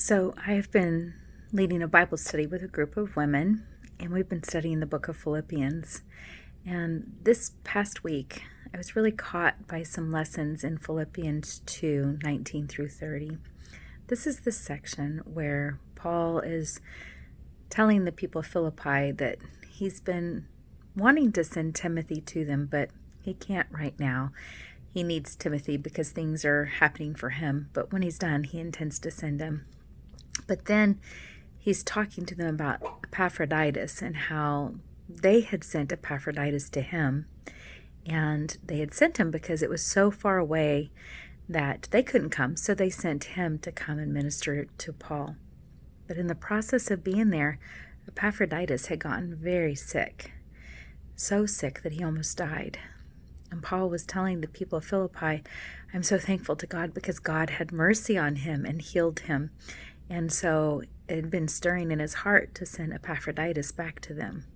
So I have been leading a Bible study with a group of women, and we've been studying the book of Philippians. And this past week, I was really caught by some lessons in Philippians 2:19 through 30. This is the section where Paul is telling the people of Philippi that he's been wanting to send Timothy to them, but he can't right now. He needs Timothy because things are happening for him, but when he's done, he intends to send him. But then he's talking to them about Epaphroditus and how they had sent Epaphroditus to him. And they had sent him because it was so far away that they couldn't come. So they sent him to come and minister to Paul. But in the process of being there, Epaphroditus had gotten very sick. So sick that he almost died. And Paul was telling the people of Philippi, I'm so thankful to God because God had mercy on him and healed him. And so it had been stirring in his heart to send Epaphroditus back to them.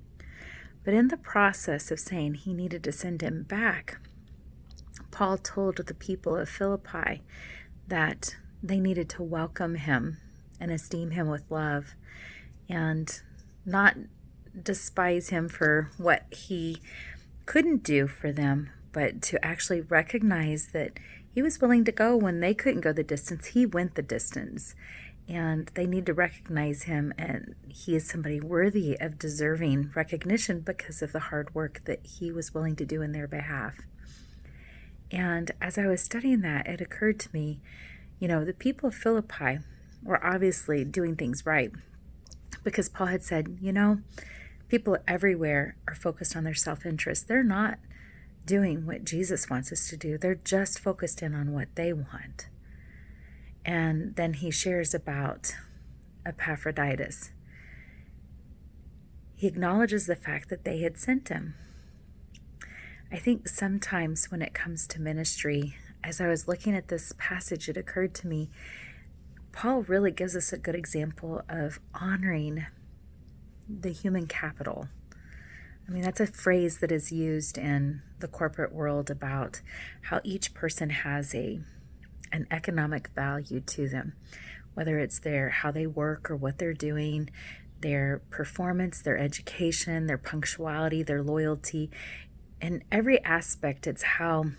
But in the process of saying he needed to send him back, Paul told the people of Philippi that they needed to welcome him and esteem him with love and not despise him for what he couldn't do for them, but to actually recognize that he was willing to go when they couldn't go the distance. He went the distance. And they need to recognize him, and he is somebody worthy of deserving recognition because of the hard work that he was willing to do in their behalf. And as I was studying that, it occurred to me, the people of Philippi were obviously doing things right because Paul had said, people everywhere are focused on their self-interest. They're not doing what Jesus wants us to do. They're just focused in on what they want. And then he shares about Epaphroditus. He acknowledges the fact that they had sent him. I think sometimes when it comes to ministry, as I was looking at this passage, it occurred to me, Paul really gives us a good example of honoring the human capital. I mean, that's a phrase that is used in the corporate world about how each person has an economic value to them, whether it's how they work or what they're doing, their performance, their education, their punctuality, their loyalty. In every aspect, it's how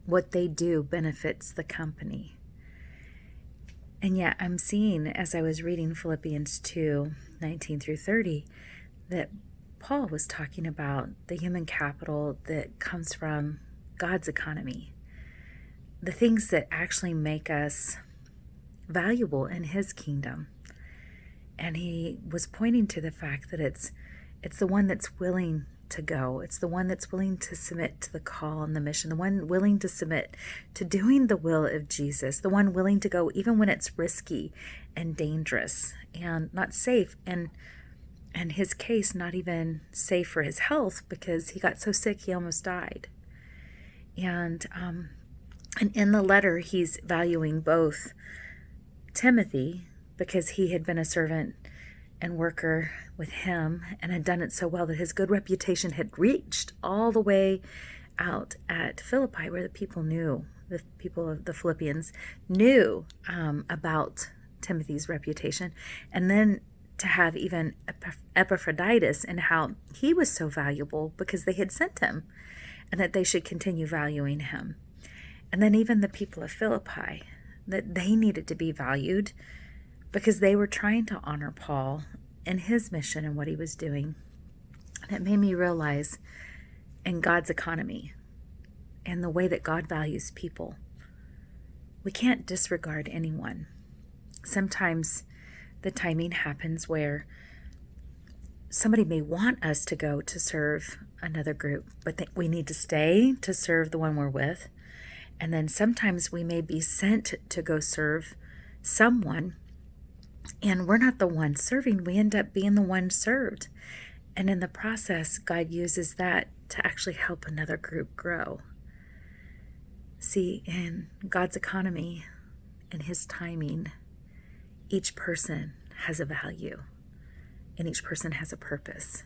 what they do benefits the company. And yet I'm seeing, as I was reading Philippians 2:19 through 30, that Paul was talking about the human capital that comes from God's economy. The things that actually make us valuable in his kingdom. And he was pointing to the fact that it's the one that's willing to go. It's the one that's willing to submit to the call and the mission, the one willing to submit to doing the will of Jesus, the one willing to go even when it's risky and dangerous and not safe. And in his case, not even safe for his health because he got so sick he almost died. And in the letter, he's valuing both Timothy, because he had been a servant and worker with him and had done it so well that his good reputation had reached all the way out at Philippi, where the people of the Philippians knew about Timothy's reputation. And then to have even Epaphroditus and how he was so valuable because they had sent him and that they should continue valuing him. And then even the people of Philippi, that they needed to be valued because they were trying to honor Paul and his mission and what he was doing. And it made me realize in God's economy and the way that God values people, we can't disregard anyone. Sometimes the timing happens where somebody may want us to go to serve another group, but we need to stay to serve the one we're with. And then sometimes we may be sent to go serve someone, and we're not the one serving. We end up being the one served. And in the process, God uses that to actually help another group grow. See, in God's economy, in his timing, each person has a value, and each person has a purpose.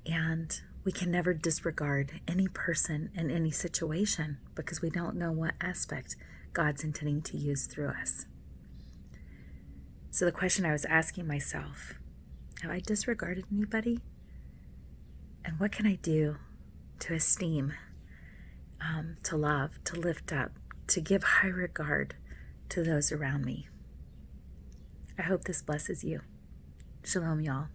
And we can never disregard any person in any situation because we don't know what aspect God's intending to use through us. So the question I was asking myself, have I disregarded anybody? And what can I do to esteem, to love, to lift up, to give high regard to those around me? I hope this blesses you. Shalom, y'all.